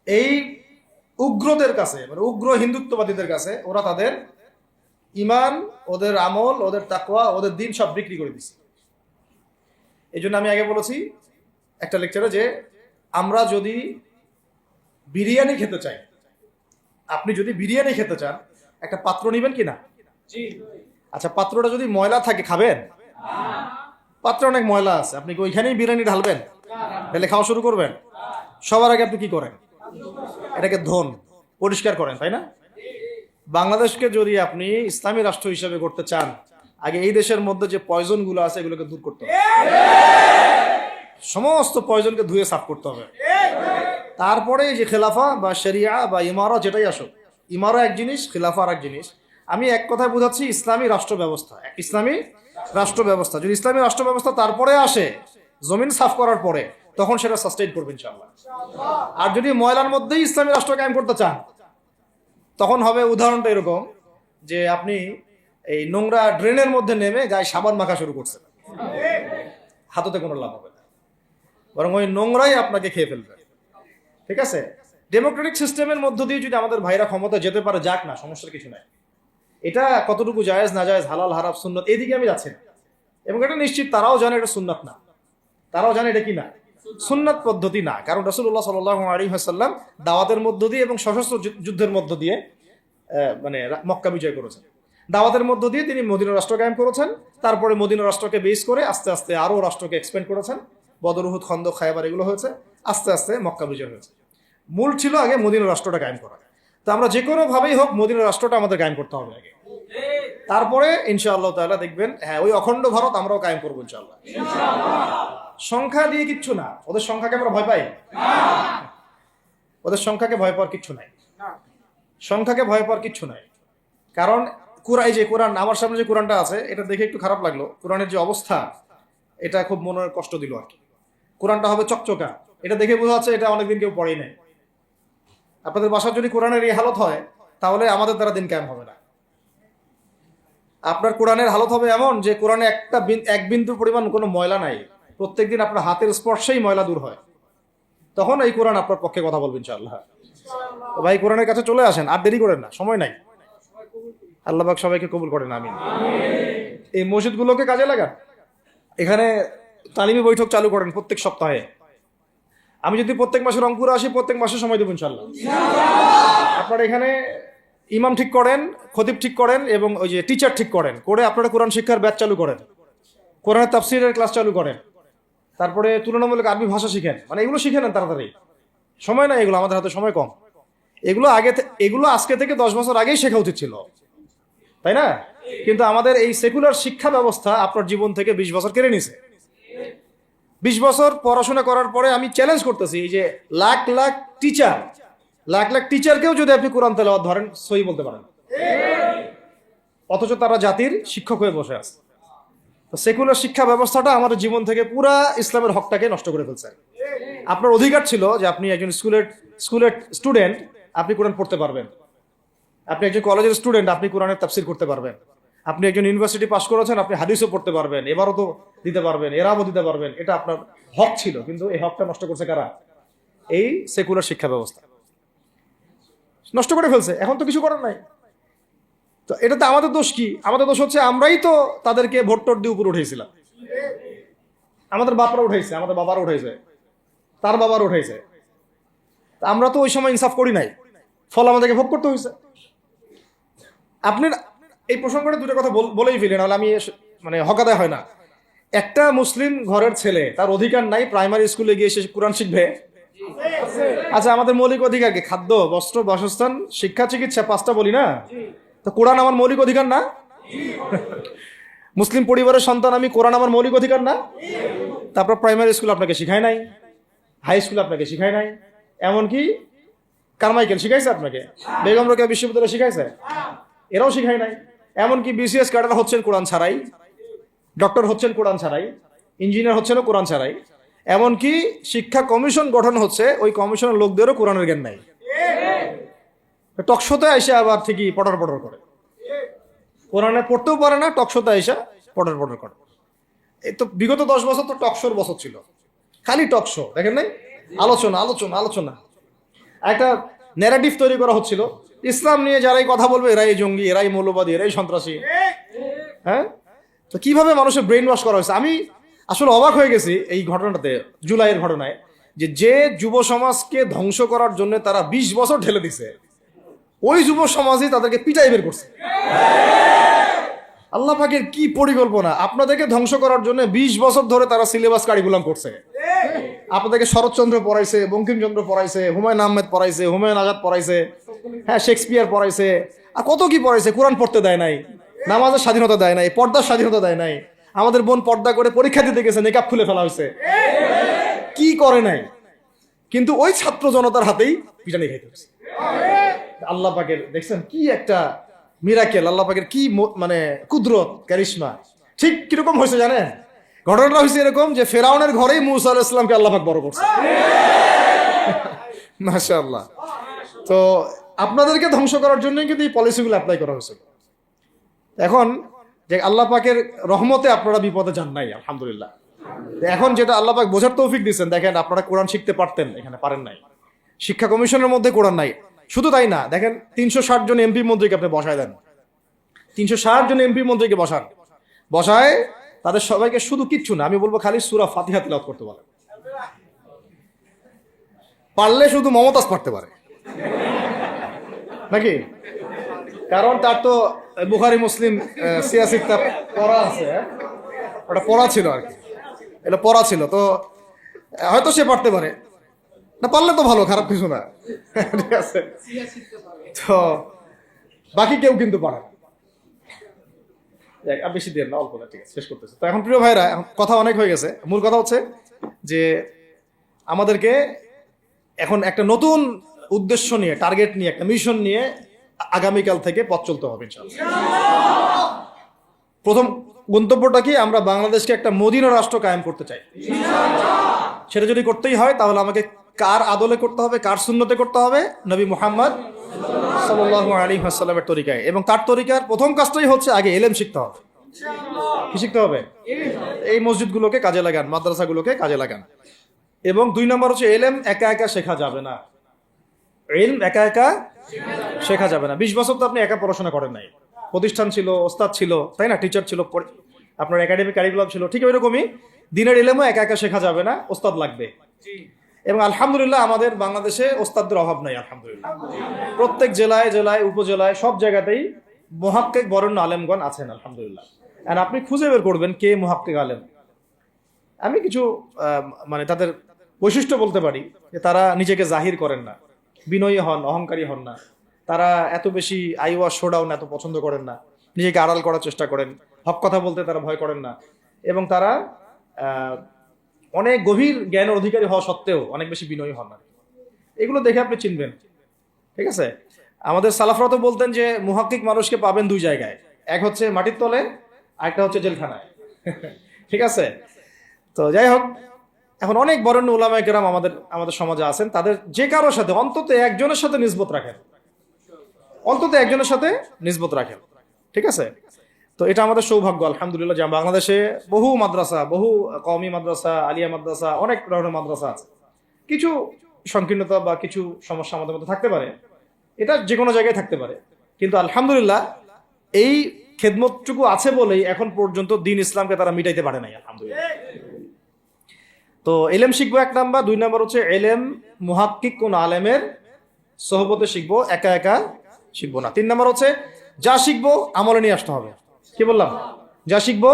এই উগ্রদের কাছে, মানে উগ্র হিন্দুত্ববাদীদের কাছে ওরা তাদের ইমান, ওদের আমল, ওদের তাকওয়া, ওদের দিন সব বিক্রি করে দিচ্ছে। এই জন্য আমি আগে বলেছি একটা লেকচারে যে আমরা যদি বিরিয়ানি খেতে চাই, আপনি যদি বিরিয়ানি খেতে চান, একটা পাত্র নিবেন কিনা? আচ্ছা, পাত্রটা যদি ময়লা থাকে খাবেন? পাত্র অনেক ময়লা আছে, আপনি কি ওইখানেই বিরিয়ানি ঢালবেন, ঢেলে খাওয়া শুরু করবেন? সবার আগে আপনি কি করেন? এটাকে ধোন, পরিষ্কার করেন, তাই না? বাংলাদেশকে যদি আপনি ইসলামী রাষ্ট্র হিসেবে করতে চান, আগে এই দেশের মধ্যে যে পয়জন গুলো আছে এগুলোকে দূর করতে হবে, সমস্ত পয়জনকে ধুয়ে সাফ করতে হবে। তারপরে যে খেলাফা বা শরিয়া বা ইমারা যেটাই আসুক, ইমারা এক জিনিস, খেলাফা আর এক জিনিস। আমি এক কথায় বোঝাচ্ছি ইসলামী রাষ্ট্র ব্যবস্থা, ইসলামী রাষ্ট্র ব্যবস্থা। যদি ইসলামী রাষ্ট্র ব্যবস্থা তারপরে আসে, জমিন সাফ করার পরে, তখন সেটা সাস্টেইন করবে ইনশাআল্লাহ। আর যদি ময়লার মধ্যেই ইসলামী রাষ্ট্র কায়েম করতে চান, তখন হবে উদাহরণটা এরকম যে আপনি এই নোংরা ড্রেনের মধ্যে নেমে গায়ে সাবান মাখা শুরু করছেন, হাততে কোনো লাভ হবে না, বরং ওই নোংরাই আপনাকে খেয়ে ফেলবে। ঠিক আছে, ডেমোক্রেটিক সিস্টেমের মধ্য দিয়ে যদি আমাদের ভাইরা ক্ষমতা যেতে পারে, যাক না, সমস্যার কিছু নাই। এটা কতটুকু জায়েজ না জায়েজ, হালাল হারাম সুন্নাত, এদিকে আমি যাচ্ছি না। এবং এটা নিশ্চিত তারাও জানে এটা সুন্নাত না, তারাও জানে এটা কি না, সুন্নাত পদ্ধতি না। কারণ রাসূলুল্লাহ সাল্লাল্লাহু আলাইহি ওয়াসাল্লাম দাওয়াতের মধ্য দিয়ে এবং সশস্ত্র যুদ্ধের মধ্য দিয়ে মানে মক্কা বিজয় করেছেন। দাওয়াতের মধ্য দিয়ে তিনি মদিনা রাষ্ট্র কায়েম করেছেন। তারপরে মদিনা রাষ্ট্রকে বেস করে আস্তে আস্তে আরো রাষ্ট্রকে এক্সপেন্ড করেছেন। বদর, উহুদ, খন্দক, খায়বার এগুলো হয়েছে, আস্তে আস্তে মক্কা বিজয় হয়েছে। মূল ছিল আগে মদিনা রাষ্ট্রটা কায়েম করা। তো আমরা যে কোনো ভাবেই হোক মদিনা রাষ্ট্রটা আমাদের কায়েম করতে হবে আগে, তারপরে ইনশাআল্লাহ তাআলা দেখবেন, হ্যাঁ, ওই অখণ্ড ভারত আমরাও কায়েম করবো ইনশাআল্লাহ। সংখ্যা দিয়ে কিচ্ছু না, ওদের সংখ্যাকে আমরা ভয় পাই? ওদের সংখ্যাকে ভয় পাওয়ার কিচ্ছু নাই, সংখ্যাকে ভয় পাওয়ার কিচ্ছু নাই। কারণ এই যে কোরআন, আমার সামনে যে কোরআনটা আছে, এটা দেখে একটু খারাপ লাগলো। কোরআনের যে অবস্থা, এটা খুব মনের কষ্ট দিল আর কি। কোরআনটা হবে চকচকা, এটা দেখে বোঝা যাচ্ছে এটা অনেকদিন কেউ পড়েই নাই। আপনাদের বাসার যদি কোরআনের এই হালত হয়, তাহলে আমাদের দ্বারা দিন কায়েম হবে না। আপনার কোরআনের হালত হবে এমন যে কোরআনে এক বিন্দু পরিমাণ কোনো ময়লা নাই, প্রত্যেকদিন আপনার হাতের স্পর্শেই ময়লা দূর হয়, তখন এই কোরআন আপনার পক্ষে কথা বলবেন ইনশাআল্লাহ। তো ভাই, কোরআনের কাছে চলে আসেন, আর দেরি করেন না, সময় নাই। আল্লাহ পাক সবাইকে কবুল করেন, আমিন। এই মসজিদগুলোকে কাজে লাগান, এখানে তালিমি বৈঠক চালু করেন প্রত্যেক সপ্তাহে। আমি যদি প্রত্যেক মাসে রংপুরে আসি, প্রত্যেক মাসে সময় দেবো ইনশাল্লাহ। আপনারা এখানে ইমাম ঠিক করেন, খতিব ঠিক করেন এবং ওই যে টিচার ঠিক করেন, করে আপনারা কোরআন শিক্ষার ব্যাচ চালু করেন, কোরআনের তাফসীরের ক্লাস চালু করেন, তারপরে তুলনামূলক আরবি ভাষা শিখেন। মানে এগুলো শিখে নেন তাড়াতাড়ি, সময় নাই এগুলো, আমাদের হাতে সময় কম। এগুলো আজকে থেকে 10 বছর আগেই শেখা উচিত ছিল, তাই না? কিন্তু আমাদের এই সেকুলার শিক্ষা ব্যবস্থা আপনার জীবন থেকে 20 বছর কেড়ে নিছে। 20 বছর পড়াশোনা করার পরে আমি চ্যালেঞ্জ করতেছি, এই যে লাখ লাখ টিচারকেও যদি আপনি কোরআন তেলাওয়াত ধরেন, সহি বলতে পারেন, অথচ তারা জাতির শিক্ষক হয়ে বসে আছে। তো সেকুলার শিক্ষা ব্যবস্থাটা আমাদের জীবন থেকে পুরা ইসলামের হকটাকে নষ্ট করে ফেলছে। আপনার অধিকার ছিল যে আপনি একজন স্কুলের স্টুডেন্ট, আপনি কোরআন পড়তে পারবেন। আপনি একজন কলেজের স্টুডেন্ট, আপনি কোরআনের তাফসীর করতে পারবেন। আপনি একজন ইউনিভার্সিটি পাস করেছেন, আপনি হাদিসও পড়তে পারবেন, এবারও তো দিতে পারবেন, এরাও দিতে পারবেন। এটা আপনার হক ছিল, কিন্তু এই হকটা নষ্ট করছে কারা? এই সেকুলার শিক্ষা ব্যবস্থা নষ্ট করে ফেলছে। এখন তো কিছু করার নাই। তো এটাতে আমাদের দোষ কি? আমাদের দোষ হচ্ছে আমরাই তো তাদেরকে ভোট টোট দিয়ে উপরে উঠেছিলাম। আমাদের বাপরা উঠাইছে, আমাদের বাবারা উঠাইছে, তার বাবার উঠাইছে। আমরা তো ওই সময় ইনসাফ করি নাই, ফল আমাদেরকে ভোগ করতে হয়েছে। আপনি এই প্রসঙ্গটা দুটো কথা বলেই ফেলেন, নাহলে আমি মানে হকাদায় হয় না। একটা মুসলিম ঘরের ছেলে, তার অধিকার নাই প্রাইমারি স্কুলে গিয়ে সে কোরআন শিখবে? আচ্ছা, আমাদের মৌলিক অধিকার কি? খাদ্য, বস্ত্র, বাসস্থান, শিক্ষা, চিকিৎসা, 5টা বলি না? তো কোরআন আমার মৌলিক অধিকার না? মুসলিম পরিবারের সন্তান আমি, কোরআন আমার মৌলিক অধিকার না? তারপর প্রাইমারি স্কুল আপনাকে শিখায় নাই, হাই স্কুল আপনাকে শিখায় নাই, এমনকি কারমাইকেল শিখাইছে আপনাকে, বেগম রোকেয়া বিশ্ববিদ্যালয় শিখাইছে, এরাও শিখায় নাই। এমনকি বিসিএস ক্যাডার হচ্ছেন কোরআন ছাড়াই, ডক্টর হচ্ছেন কোরআন ছাড়াই, ইঞ্জিনিয়ার হচ্ছেনও কোরআন ছাড়াই। এমনকি শিক্ষা কমিশন গঠন হচ্ছে, ওই কমিশনের লোকদেরও কোরআনের জ্ঞান নাই। টকশোতে আইসা আবার ঠিকই পটর করে, কোরআনে পড়তেও পারে না, টকশোতে আইসা পটর করে। এই তো বিগত 10 বছর তো টকশোর বছর ছিল, খালি টকশো, দেখেন নাই? আলোচনা। একটা ন্যারেটিভ তৈরি করা হচ্ছিল, ইসলাম নিয়ে যারাই কথা বলবে এরাই জঙ্গি, এরাই মৌলবাদী, এরাই সন্ত্রাসী। হ্যাঁ, তো কিভাবে মানুষের ব্রেন ওয়াশ করা হয়েছে। আমি আসলে অবাক হয়ে গেছি এই ঘটনাতে, জুলাইয়ের ঘটনায়, যে যুব সমাজকে ধ্বংস করার জন্য তারা 20 বছর ঢেলে দিছে, ওই যুব সমাজই তাদেরকে পিটাই বের করছে। আল্লাহ পাকের কি পরিকল্পনা! আপনাদেরকে ধ্বংস করার জন্য 20 বছর ধরে তারা সিলেবাস কারিকুলাম করছে। আপনাদেরকে শরৎচন্দ্র পড়াইছে, বঙ্কিমচন্দ্র পড়াইছে, হুমায়ুন আহমেদ পড়াইছে, হুমায়ুন আজাদ পড়াইছে, হ্যাঁ, শেক্সপিয়ার পড়াইছে, আর কত কি পড়াইছে। কোরআন পড়তে দেয় নাই, নামাজের স্বাধীনতা দেয় নাই, পর্দার স্বাধীনতা দেয় নাই। আমাদের বোন পর্দা করে পরীক্ষা দিতে গেছে, নেকাব খুলে ফেলা হয়েছে, কি করে নাই। কিন্তু ওই ছাত্র জনতার হাতেই পিটানি খাইতে হচ্ছে। আল্লাহ পাকের দেখছেন কি একটা মিরাকেল, আল্লাহ পাকের কি মানে কুদরত, কারিশমা। ঠিক কিরকম হয়েছে জানেন? ঘটনাটা হয়েছে এরকম যে ফেরাউনের ঘরেই মুসা আলাইহিস সালামকে আল্লাহ পাক বড় করছে। মাশাআল্লাহ। তো আপনাদেরকে ধ্বংস করার জন্যই কিন্তু এই পলিসিগুলো অ্যাপ্লাই করা হয়েছে। এখন যে আল্লাহ পাকের রহমতে আপনারা বিপদে যান নাই, আলহামদুলিল্লাহ। এখন যেটা আল্লাহ পাক বোঝার তৌফিক দিচ্ছেন, দেখেন আপনারা কোরআন শিখতে পারতেন, এখানে পারেন নাই। শিক্ষা কমিশনের মধ্যে কোরআন নাই। শুধু তাই না, দেখেন 360 জন এমপি মন্ত্রীকে আপনি বসায় দেন, 360 জন এমপি মন্ত্রীকে বসায় তাদের সবাইকে শুধু কিচ্ছু না, আমি বলবো খালি সূরা ফাতিহা তিলাওয়াত করতে বলে। পারলে শুধু মমতাজ পড়তে পারে নাকি? কারণ তার তো বুখারী মুসলিম সিয়াসিটা পড়া আছে, ওটা পড়া ছিল আর কি, এটা পড়া ছিল, তো হয়তো সে পড়তে পারে না, পারলে তো ভালো, খারাপ কিছু না, ঠিক আছে। তো বাকি কেউ কিন্তু পারে না। বেশি দেন না, অল্প না, ঠিক আছে, শেষ করতেছে। তো এখন প্রিয় ভাইরা, কথা অনেক হয়ে গেছে। মূল কথা হচ্ছে যে আমাদেরকে এখন একটা নতুন উদ্দেশ্য নিয়ে, টার্গেট নিয়ে, একটা মিশন নিয়ে আগামীকাল থেকে পথ চলতে হবে ইনশাআল্লাহ। প্রথম গন্তব্যটা কি? আমরা বাংলাদেশকে একটা মদিনা রাষ্ট্র কায়েম করতে চাই। সেটা যদি করতেই হয় তাহলে আমাকে কার আদলে করতে হবে, কার সুন্নতে করতে হবে? নবী মুহাম্মদ সাল্লাল্লাহু আলাইহি ওয়াসাল্লামের তরিকায়। এবং তার তরিকার প্রথম কাজটাই হচ্ছে আগে ইলম শিখতে হবে। কি শিখতে হবে? এই মসজিদগুলোকে কাজে লাগান, মাদ্রাসাগুলোকে কাজে লাগান। এবং 2 নম্বর হচ্ছে ইলম একা একা শেখা যাবে না। ইলম একা একা শেখা যাবে না। 20 বছর তো আপনি একা পড়াশোনা করেন নাই, প্রতিষ্ঠান ছিল, ওস্তাদ ছিল, তাই না, টিচার ছিল, আপনার একাডেমিক কারিকুলাম ছিল, ঠিক ওইরকমই দিনের ইলমও একা একা শেখা যাবে না, ওস্তাদ লাগবে। এবং আলহামদুলিল্লাহ আমাদের বাংলাদেশে ওস্তাদদের অভাব নাই, আলহামদুলিল্লাহ। প্রত্যেক জেলায় জেলায় উপজেলায় সব জায়গাতেই মুহাক্কিক বরেণ্য আলেমগণ আছেন, আলহামদুলিল্লাহ। আর আপনি খুঁজে বের করবেন কে মুহাক্কিক আলেম। আমি কিছু মানে তাদের বৈশিষ্ট্য বলতে পারি যে তারা নিজেকে জাহির করেন না, বিনয়ী হন, অহংকারী হন না, তারা এত বেশি আইওয়া শোডাউন এত পছন্দ করেন না, নিজেকে আড়াল করার চেষ্টা করেন, হক কথা বলতে তারা ভয় করেন না, এবং তারা অনেক গভীর জ্ঞানের অধিকারী হওয়া সত্ত্বেও অনেক বেশি বিনয়ী হন না। এগুলো দেখে আপনি চিনবেন, ঠিক আছে। আমাদের সালাফরা তো বলতেন যে মুহাক্কিক মানুষকে পাবেন দুই জায়গায়, এক হচ্ছে মাটির তলে, আরেকটা হচ্ছে জেলখানায়, ঠিক আছে। তো যাই হোক, এখন অনেক বরেণ্য উলামায়ে কেরাম আমাদের সমাজে আছেন, তাদের যে কারোর সাথে অন্তত একজনের সাথে নিসবত রাখেন, অন্তত একজনের সাথে নিসবত রাখেন, ঠিক আছে। তো এটা আমাদের সৌভাগ্য আলহামদুলিল্লাহ যে বাংলাদেশে বহু মাদ্রাসা, বহু কওমি মাদ্রাসা, আলিয়া মাদ্রাসা, অনেক ধরনের মাদ্রাসা আছে। কিছু সংকীর্ণতা বা কিছু সমস্যা আমাদের মধ্যে থাকতে পারে, এটা যে কোনো জায়গায় থাকতে পারে, কিন্তু আলহামদুলিল্লাহ এই খেদমতটুকু আছে বলেই এখন পর্যন্ত দ্বীন ইসলামকে তারা মিটাইতে পারে নাই, আলহামদুলিল্লাহ। তো এলেম শিখবো এক নাম্বার, দুই নাম্বার হচ্ছে এলেম মুহাক্কিক কোন আলেমের সোহবতে শিখবো, একা একা শিখবো না। তিন নাম্বার হচ্ছে যা শিখবো আমলে নিয়ে আসতে হবে। কি বললাম? যা শিখবো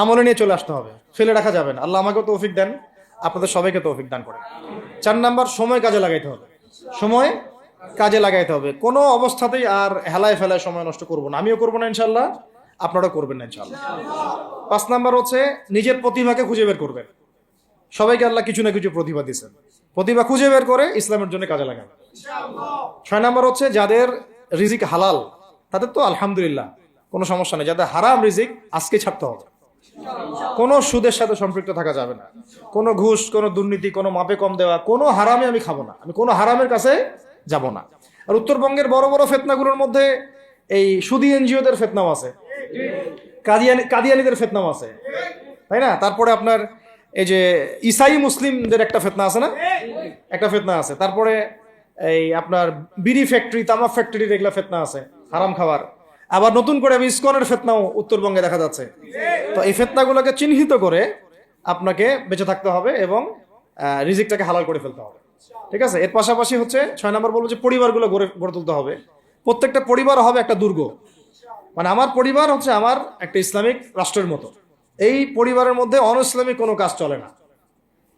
আমলে নিয়ে চলে আসতে হবে, ফেলে রাখা যাবে না। আল্লাহ আমাকেও তৌফিক দেন, আপনাদের সবাইকে তৌফিক দান করেন। চার নাম্বার, সময় কাজে লাগাইতে হবে, সময় কাজে লাগাইতে হবে, কোনো অবস্থাতেই আর হেলায় ফেলায় সময় নষ্ট করবো না, আমিও করবো না ইনশাল্লাহ, আপনারাও করবেন না ইনশাল্লাহ। পাঁচ নাম্বার হচ্ছে নিজের প্রতিভাকে খুঁজে বের করবেন। সবাইকে আল্লাহ কিছু না কিছু প্রতিভা দিয়েছেন, প্রতিভা খুঁজে বের করে ইসলামের জন্য কাজে লাগাবেন। ছয় নাম্বার হচ্ছে যাদের রিজিক হালাল তাদের তো আলহামদুলিল্লাহ কোনো সমস্যা নেই, যাদের হারাম রিজিক আজকে ছাড়তে হবে। কোনো সুদের সাথে সম্পৃক্ত থাকা যাবে না, কোনো ঘুষ, কোনো দুর্নীতি, কোনো মাপে কম দেওয়া, কোনো হারামে আমি খাবো না, আমি কোনো হারামের কাছে যাব না। আর উত্তরবঙ্গের বড় বড় ফেতনাগুলোর মধ্যে এই সুদী এনজিওদের ফেতনাও আছে, কাদিয়ানিদের ফেতনাও আছে, তাই না। তারপরে আপনার এই যে ইসাই মুসলিমদের একটা ফেতনা আছে না, একটা ফেতনা আছে। তারপরে এই আপনার বিড়ি ফ্যাক্টরি, তামাক ফ্যাক্টরি, এগুলা ফেতনা আছে হারাম খাবার। আবার নতুন করে ইসকনের ফেতনাও উত্তরবঙ্গে দেখা যাচ্ছে। তো এই ফেতনাগুলোকে চিহ্নিত করে আপনাকে বেঁচে থাকতে হবে এবং রিজিকটাকে হালাল করে ফেলতে হবে, ঠিক আছে। এর পাশাপাশি হচ্ছে 6 নম্বর বলবো যে পরিবারগুলো গড়ে তুলতে হবে। প্রত্যেকটা পরিবার হবে একটা দুর্গ, মানে আমার পরিবার হচ্ছে আমার একটা ইসলামিক রাষ্ট্রের মতো। এই পরিবারের মধ্যে অনইসলামিক কোনো কাজ চলে না।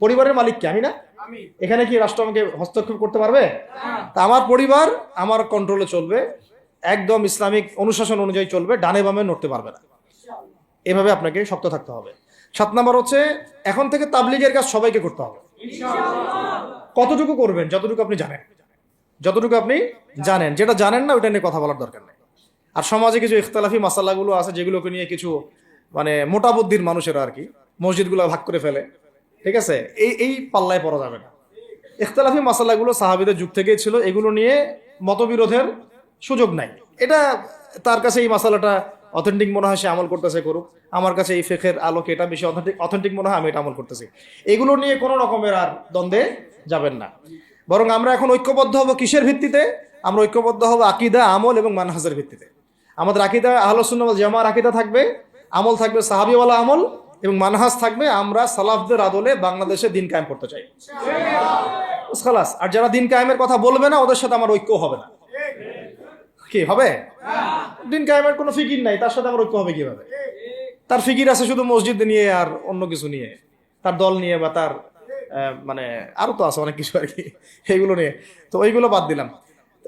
পরিবারের মালিক কি? আমি না। এখানে কি রাষ্ট্র আমাকে হস্তক্ষেপ করতে পারবে? তা আমার পরিবার আমার কন্ট্রোলে চলবে, একদম ইসলামিক অনুশাসন অনুযায়ী চলবে, ডানে বামে নড়তে পারবে না। এভাবে আপনাকে শক্ত থাকতে হবে। 7 নম্বর হচ্ছে এখন থেকে তাবলীগের কাজ সবাইকে করতে হবে। কতটুকু করবেন? যতটুকু আপনি জানেন, যতটুকু আপনি জানেন। যেটা জানেন না ওইটা নিয়ে কথা বলার দরকার নেই। আর সমাজে কিছু ইখতিলাফি মাসালাগুলো আছে যেগুলোকে নিয়ে কিছু মানে মোটা বুদ্ধির মানুষেরা আর কি মসজিদগুলো ভাগ করে ফেলে, ঠিক আছে। এই পাল্লায় পড়া যাবে না। ইখতিলাফি মাসালাগুলো সাহাবীদের যুগ থেকেই ছিল, এগুলো নিয়ে মতবিরোধের সুযোগ নাই। এটা তার কাছে এই মাসালাটা অথেন্টিক মনে হয়, সে আমল করতেছে, করুক। আমার কাছে এই ফিকহের আলোকে এটা বেশি অথেন্টিক মনে হয়, আমি এটা আমল করতেছি। এগুলো নিয়ে কোনো রকমের আর দ্বন্দ্বে যাবেন না। বরং আমরা এখন ঐক্যবদ্ধ হব কিসের ভিত্তিতে? আমরা ঐক্যবদ্ধ হব আকীদা, আমল এবং মানহাজের ভিত্তিতে। আমাদের আকীদা আহলুস সুন্নাহ ওয়াল জামাআর আকীদা থাকবে, আমল থাকবে সাহাবীওয়ালা আমল, এবং মানহাজ থাকবে আমরা সালাফদের আদলে বাংলাদেশে দিন কায়েম করতে চাই, খালাস। আর যারা দিন কায়েমের কথা বলবে না ওদের সাথে আমার ঐক্য হবে না। কি হবে? দিন কায়েমের কোনো ফিকির নাই, তার সাথে আমার ঐক্য হবে কিভাবে? তার ফিকির আছে শুধু মসজিদ নিয়ে আর অন্য কিছু নিয়ে, তার দল নিয়ে বা তার মানে আরো তো আছে অনেক কিছু আর কি, এইগুলো নিয়ে। তো ওইগুলো বাদ দিলাম।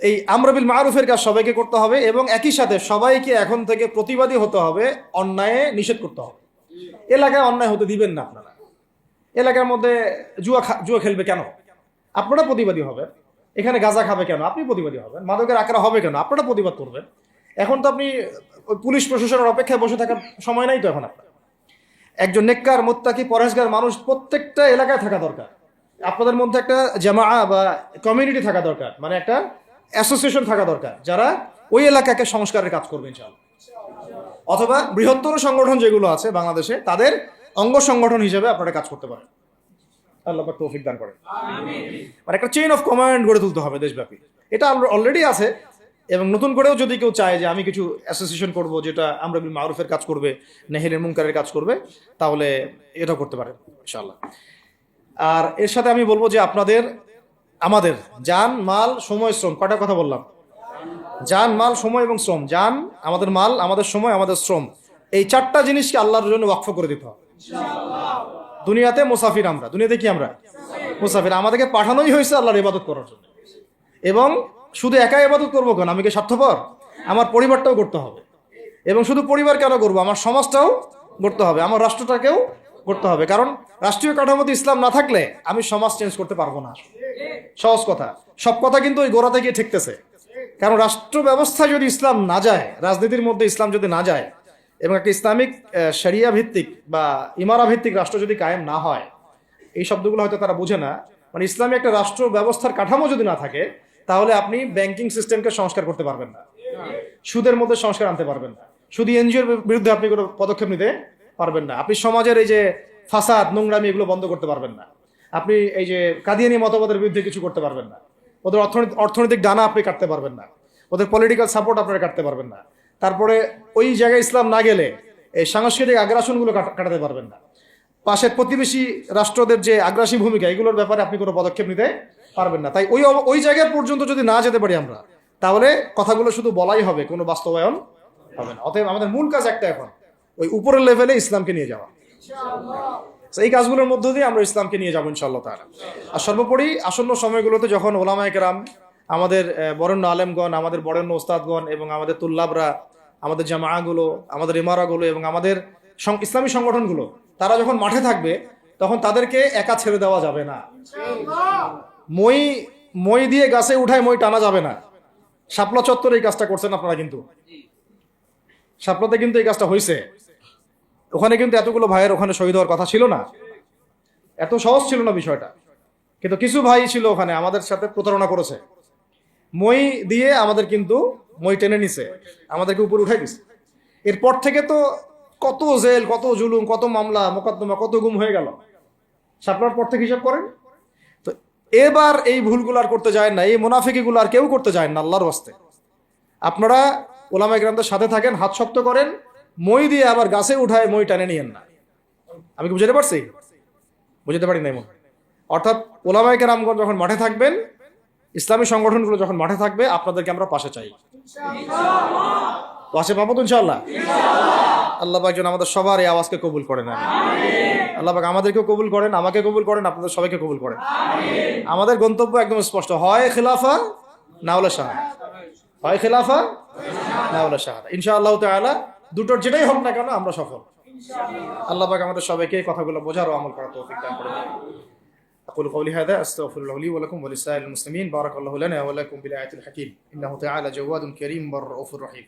এই আমর বিল মারুফের কাজ সবাইকে করতে হবে এবং একই সাথে সবাইকে এখন থেকে প্রতিবাদী হতে হবে, অন্যায় নিষেধ করতে হবে। এলাকায় অন্যায় হতে দিবেন না আপনারা। এলাকার মধ্যে জুয়া খেলবে কেন? আপনারা প্রতিবাদী হবেন। এখানে গাঁজা খাবে কেন? আপনি প্রতিবাদী হবেন। মাদকের আখড়া হবে কেন? আপনারা প্রতিবাদ করবেন। এখন তো আপনি পুলিশ প্রশাসনের অপেক্ষায় বসে থাকার সময় নাই তো এখন আপনার। একজন নেককার, মুত্তাকি, পরহেজগার মানুষ প্রত্যেকটা এলাকায় থাকা দরকার। আপনাদের মধ্যে একটা জামাআ বা কমিউনিটি থাকা দরকার, মানে একটা অ্যাসোসিয়েশন থাকা দরকার, যারা ওই এলাকাকে সংস্কারের কাজ করবে ইনশাআল্লাহ। অথবা বৃহত্তর সংগঠন যেগুলো আছে বাংলাদেশে, তাদের অঙ্গ সংগঠন হিসেবে আপনারা কাজ করতে পারেন। আল্লাহ পাক তৌফিক দান করেন। মানে একটা চেইন অফ কমান্ড গড়ে তুলতে হবে দেশব্যাপী। এটা অলরেডি আছে, এবং নতুন করেও যদি কেউ চায় যে আমি কিছু অ্যাসোসিয়েশন করব যেটা আমরা বিল মারুফের কাজ করবে, নেহির মুনকারের কাজ করবে, তাহলে এটা করতে পারেন ইনশাআল্লাহ। আর এর সাথে আমি বলবো যে আমাদের জান, মাল, সময়, শ্রম, কয়টা কথা বললাম? জান, মাল, সময় এবং শ্রম। জান, আমাদের মাল, আমাদের সময়, আমাদের শ্রম, এই চারটা জিনিসকে আল্লাহর জন্য ওয়াকফ করে দিতে হবে। দুনিয়াতে মুসাফির আমরা, দুনিয়াতে কি আমরা মুসাফির, আমাদেরকে পাঠানোই হয়েছে আল্লাহর ইবাদত করার জন্য। এবং শুধু একা ইবাদত করবো কেন, আমি কি স্বার্থপর? আমার পরিবারটাও করতে হবে। এবং শুধু পরিবার কেন করবো, আমার সমাজটাও করতে হবে, আমার রাষ্ট্রটাকেও করতে হবে। কারণ রাষ্ট্রীয় কাঠামোতে ইসলাম না থাকলে আমি সমাজ চেঞ্জ করতে পারবো না। সহজ কথা, সব কথা কিন্তু ওই গোড়াতে গিয়ে ঠেকতেছে। কারণ রাষ্ট্র ব্যবস্থায় যদি ইসলাম না যায়, রাজনীতির মধ্যে ইসলাম যদি না যায়, এবং একটা ইসলামিক শরিয়া ভিত্তিক বা ইমারা ভিত্তিক রাষ্ট্র যদি কায়েম না হয়, এই শব্দগুলো হয়তো তারা বুঝে না, মানে ইসলামী একটা রাষ্ট্র ব্যবস্থার কাঠামো যদি না থাকে, তাহলে আপনি ব্যাংকিং সিস্টেমকে সংস্কার করতে পারবেন না, সুদের মধ্যে সংস্কার আনতে পারবেন না, শুধু এনজিওর বিরুদ্ধে আপনি কোনো পদক্ষেপ নিতে পারবেন না, আপনি সমাজের এই যে ফাসাদ, নোংরামি, এগুলো বন্ধ করতে পারবেন না, আপনি এই যে কাদিয়ানি মতবাদের বিরুদ্ধে কিছু করতে পারবেন না, ওদের অর্থনৈতিক ডানা আপনি কাটতে পারবেন না, ওদের পলিটিক্যাল সাপোর্ট আপনারা কাটতে পারবেন না, তারপরে ওই জায়গায় ইসলাম না গেলে এই সাংস্কৃতিক আগ্রাসনগুলো কাটাতে পারবেন না, পাশের প্রতিবেশী রাষ্ট্রদের যে আগ্রাসী ভূমিকা, এগুলোর ব্যাপারে আপনি কোনো পদক্ষেপ নিতে পারবেন না। তাই ওই জায়গা পর্যন্ত যদি না যেতে পারি আমরা, তাহলে কথাগুলো শুধু বলাই হবে, কোনো বাস্তবায়ন হবে না। অতএব আমাদের মূল কাজ একটা, এখন ওই উপরের লেভেলে ইসলামকে নিয়ে যাওয়া। এই কাজগুলোর মধ্য দিয়ে আমরা ইসলামকে নিয়ে যাবো ইনশাআল্লাহ তাআলা। আর সর্বোপরি আসন্ন সময়গুলোতে যখন ওলামায়ে কেরাম, আমাদের বরেণ্য আলেমগণ, আমাদের বরেণ্য ওস্তাদগণ এবং আমাদের তুল্লাবরা, আমাদের জামাআগুলো, আমাদের ইমারাগুলো এবং আমাদের ইসলামী সংগঠনগুলো, তারা যখন মাঠে থাকবে, তখন তাদেরকে একা ছেড়ে দেওয়া যাবে না। মই দিয়ে গাছে উঠায় মই টানা যাবে না। শাপলা চত্বরে এই কাজটা করছেন আপনারা, কিন্তু শাপলাতে কিন্তু এই কাজটা হয়েছে। ওখানে কিন্তু এতগুলো ভাইয়ের ওখানে শহীদ হওয়ার কথা ছিল না, এত সহজ ছিল না বিষয়টা। কিন্তু কিছু ভাই ছিল ওখানে, আমাদের সাথে প্রতারণা করেছে, মই দিয়ে আমাদের কিন্তু মই টেনে নিছে, আমাদেরকে উপরে উঠাই দিছে। এরপর থেকে তো কত জেল, কত জুলুম, কত মামলা মোকদ্দমা, কত গুম হয়ে গেল শাপলার পর থেকে, হিসাব করেন তো। এবার এই ভুলগুলো আর করতে যায় না, এই মুনাফিকিগুলো আর কেউ করতে যায় না আল্লাহর ওয়াস্তে। আপনারা ওলামায়ে কেরামদের সাথে থাকেন, হাত শক্ত করেন, মই দিয়ে আবার গাছে উঠায় মই টানে নিয়েন না। আমি কি বুঝাতে পারছি? বুঝতে পারি না এমন। অর্থাৎ ওলামায়ে কেরামগণ যখন মাঠে থাকবেন, ইসলামী সংগঠনগুলো যখন মাঠে থাকবে, আপনাদেরকে আমরা পাশে চাই। পাশে পাবো তো ইনশাআল্লাহ। আল্লাহ পাক যেন আমাদের সবার এই আওয়াজকে কবুল করেন। আল্লাহ পাক আমাদেরকেও কবুল করেন, আমাকে কবুল করেন, আপনাদের সবাইকে কবুল করেন। আমাদের গন্তব্য একদম স্পষ্ট, হয় খিলাফা না হলে শাহাদা, হয় খিলাফা না হলে শাহাদা। ইনশাআল্লাহ তাআলা দুটোর যেটাই হোক না কেন আমরা সফল। আল্লাহ পাক আমাদের সবাইকে কথাগুলো বোঝার ও আমল করার তৌফিক দান করুন। أقول قولي هذا أستغفر الله لي ولكم ولسائر المسلمين. بارك الله لنا ولكم بالآية الحكيم إنه تعالى جواد كريم بر رؤوف رحيم.